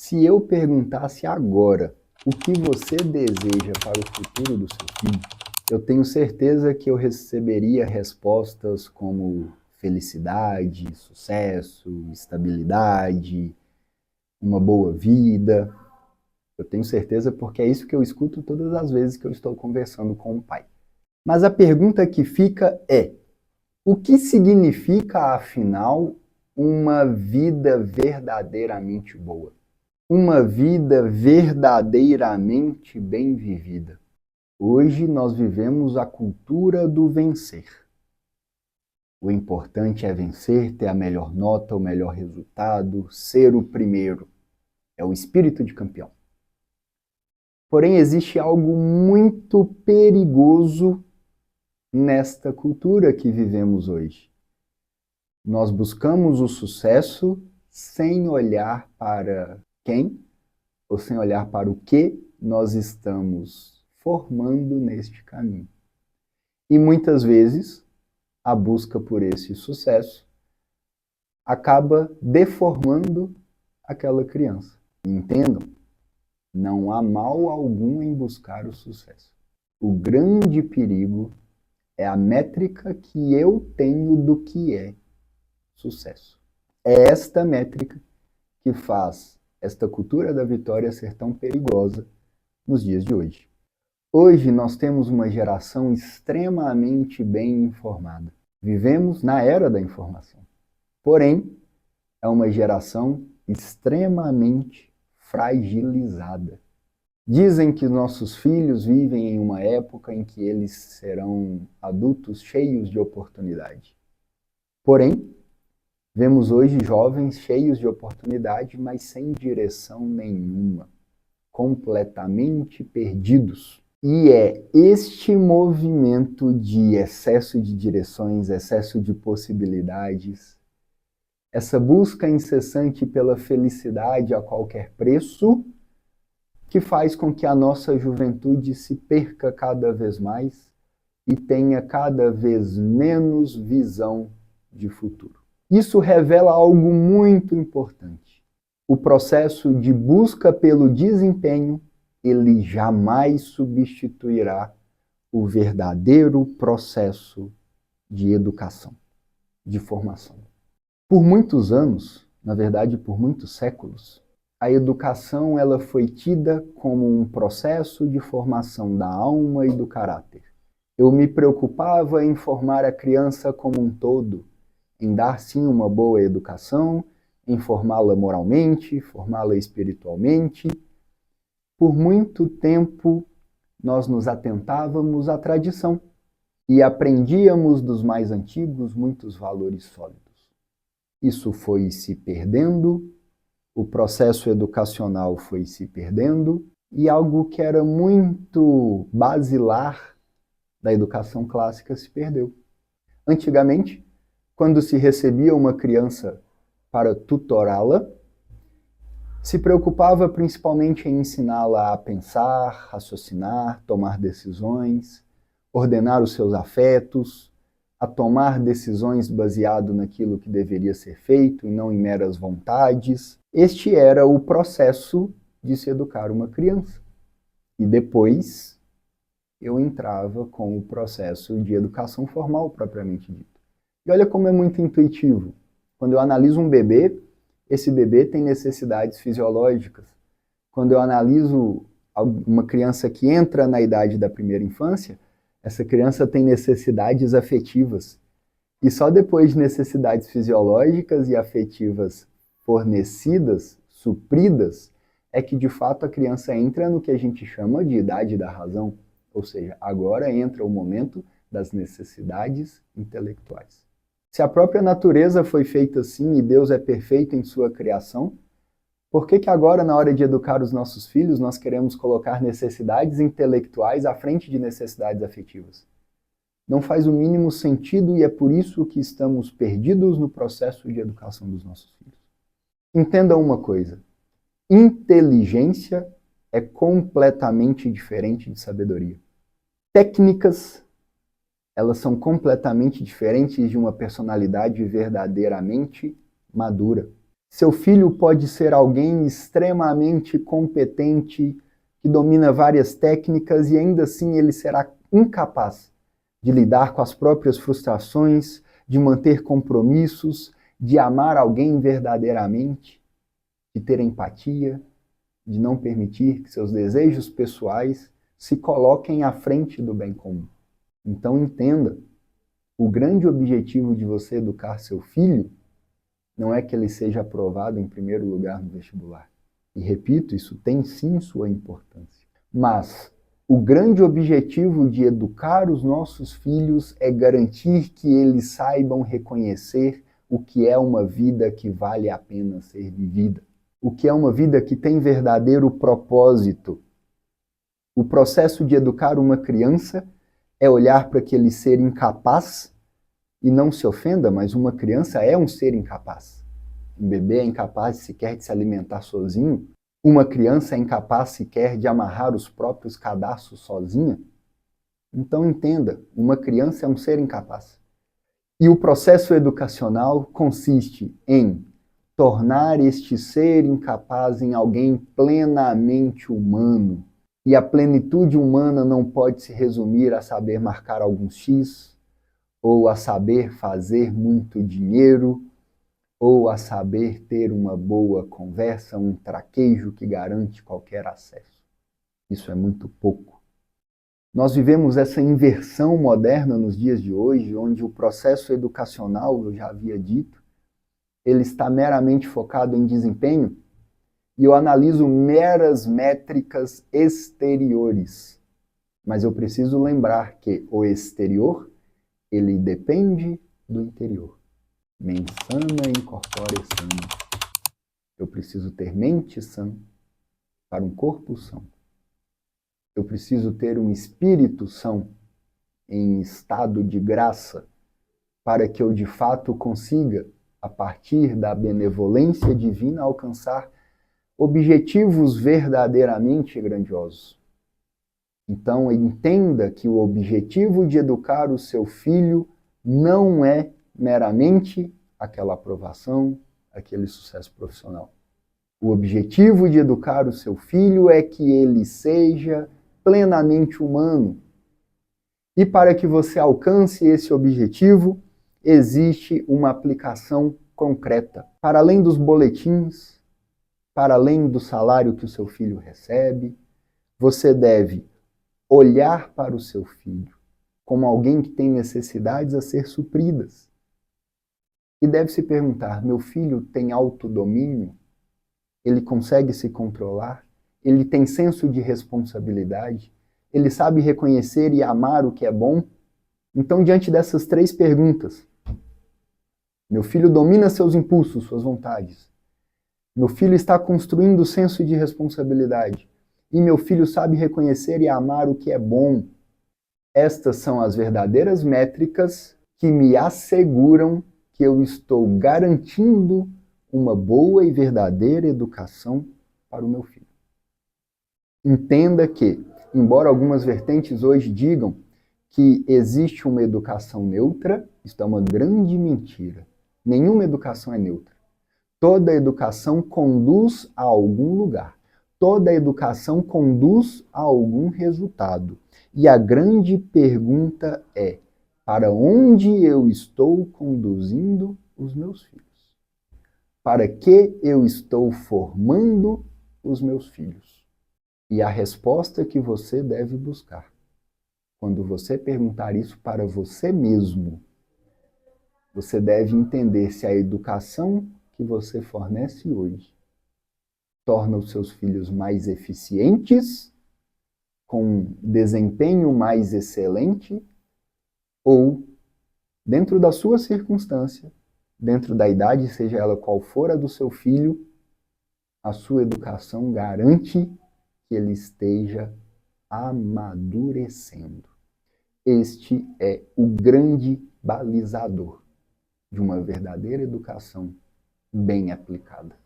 Se eu perguntasse agora o que você deseja para o futuro do seu filho, eu tenho certeza que eu receberia respostas como felicidade, sucesso, estabilidade, uma boa vida. Eu tenho certeza porque é isso que eu escuto todas as vezes que eu estou conversando com o pai. Mas a pergunta que fica é: o que significa, afinal, uma vida verdadeiramente boa? Uma vida verdadeiramente bem vivida. Hoje nós vivemos a cultura do vencer. O importante é vencer, ter a melhor nota, o melhor resultado, ser o primeiro. É o espírito de campeão. Porém, existe algo muito perigoso nesta cultura que vivemos hoje. Nós buscamos o sucesso sem olhar para quem ou sem olhar para o que nós estamos formando neste caminho. E muitas vezes a busca por esse sucesso acaba deformando aquela criança. Entendam, não há mal algum em buscar o sucesso. O grande perigo é a métrica que eu tenho do que é sucesso. É esta métrica que faz esta cultura da vitória ser tão perigosa nos dias de hoje. Hoje nós temos uma geração extremamente bem informada. Vivemos na era da informação. Porém, é uma geração extremamente fragilizada. Dizem que nossos filhos vivem em uma época em que eles serão adultos cheios de oportunidade. Porém, vemos hoje jovens cheios de oportunidade, mas sem direção nenhuma, completamente perdidos. E é este movimento de excesso de direções, excesso de possibilidades, essa busca incessante pela felicidade a qualquer preço, que faz com que a nossa juventude se perca cada vez mais e tenha cada vez menos visão de futuro. Isso revela algo muito importante. O processo de busca pelo desempenho, ele jamais substituirá o verdadeiro processo de educação, de formação. Por muitos anos, na verdade por muitos séculos, a educação ela foi tida como um processo de formação da alma e do caráter. Eu me preocupava em formar a criança como um todo, em dar sim uma boa educação, em formá-la moralmente, formá-la espiritualmente. Por muito tempo nós nos atentávamos à tradição e aprendíamos dos mais antigos muitos valores sólidos. Isso foi se perdendo, o processo educacional foi se perdendo e algo que era muito basilar da educação clássica se perdeu. Antigamente, quando se recebia uma criança para tutorá-la, se preocupava principalmente em ensiná-la a pensar, raciocinar, tomar decisões, ordenar os seus afetos, a tomar decisões baseado naquilo que deveria ser feito e não em meras vontades. Este era o processo de se educar uma criança. E depois eu entrava com o processo de educação formal propriamente dito. E olha como é muito intuitivo. Quando eu analiso um bebê, esse bebê tem necessidades fisiológicas. Quando eu analiso uma criança que entra na idade da primeira infância, essa criança tem necessidades afetivas. E só depois de necessidades fisiológicas e afetivas fornecidas, supridas, é que de fato a criança entra no que a gente chama de idade da razão. Ou seja, agora entra o momento das necessidades intelectuais. Se a própria natureza foi feita assim e Deus é perfeito em sua criação, por que agora, na hora de educar os nossos filhos, nós queremos colocar necessidades intelectuais à frente de necessidades afetivas? Não faz o mínimo sentido e é por isso que estamos perdidos no processo de educação dos nossos filhos. Entenda uma coisa, inteligência é completamente diferente de sabedoria. Técnicas, elas são completamente diferentes de uma personalidade verdadeiramente madura. Seu filho pode ser alguém extremamente competente, que domina várias técnicas e ainda assim ele será incapaz de lidar com as próprias frustrações, de manter compromissos, de amar alguém verdadeiramente, de ter empatia, de não permitir que seus desejos pessoais se coloquem à frente do bem comum. Então entenda, o grande objetivo de você educar seu filho não é que ele seja aprovado em primeiro lugar no vestibular. E repito, isso tem sim sua importância. Mas o grande objetivo de educar os nossos filhos é garantir que eles saibam reconhecer o que é uma vida que vale a pena ser vivida. O que é uma vida que tem verdadeiro propósito. O processo de educar uma criança é olhar para aquele ser incapaz e não se ofenda, mas uma criança é um ser incapaz. Um bebê é incapaz sequer de se alimentar sozinho. Uma criança é incapaz sequer de amarrar os próprios cadarços sozinha. Então entenda, uma criança é um ser incapaz. E o processo educacional consiste em tornar este ser incapaz em alguém plenamente humano. E a plenitude humana não pode se resumir a saber marcar alguns X, ou a saber fazer muito dinheiro, ou a saber ter uma boa conversa, um traquejo que garante qualquer acesso. Isso é muito pouco. Nós vivemos essa inversão moderna nos dias de hoje, onde o processo educacional, eu já havia dito, ele está meramente focado em desempenho, e eu analiso meras métricas exteriores. Mas eu preciso lembrar que o exterior, ele depende do interior. Mens sana in corpore sano. Eu preciso ter mente sã para um corpo são. Eu preciso ter um espírito são em estado de graça para que eu de fato consiga, a partir da benevolência divina, alcançar objetivos verdadeiramente grandiosos. Então, entenda que o objetivo de educar o seu filho não é meramente aquela aprovação, aquele sucesso profissional. O objetivo de educar o seu filho é que ele seja plenamente humano. E para que você alcance esse objetivo, existe uma aplicação concreta. Para além dos boletins, para além do salário que o seu filho recebe, você deve olhar para o seu filho como alguém que tem necessidades a ser supridas. E deve se perguntar, meu filho tem autodomínio? Ele consegue se controlar? Ele tem senso de responsabilidade? Ele sabe reconhecer e amar o que é bom? Então, diante dessas três perguntas, meu filho domina seus impulsos, suas vontades. Meu filho está construindo o senso de responsabilidade. E meu filho sabe reconhecer e amar o que é bom. Estas são as verdadeiras métricas que me asseguram que eu estou garantindo uma boa e verdadeira educação para o meu filho. Entenda que, embora algumas vertentes hoje digam que existe uma educação neutra, isso é uma grande mentira. Nenhuma educação é neutra. Toda educação conduz a algum lugar. Toda educação conduz a algum resultado. E a grande pergunta é, para onde eu estou conduzindo os meus filhos? Para que eu estou formando os meus filhos? E a resposta que você deve buscar, quando você perguntar isso para você mesmo, você deve entender se a educação que você fornece hoje torna os seus filhos mais eficientes, com desempenho mais excelente, ou, dentro da sua circunstância, dentro da idade, seja ela qual for a do seu filho, a sua educação garante que ele esteja amadurecendo. Este é o grande balizador de uma verdadeira educação bem aplicada.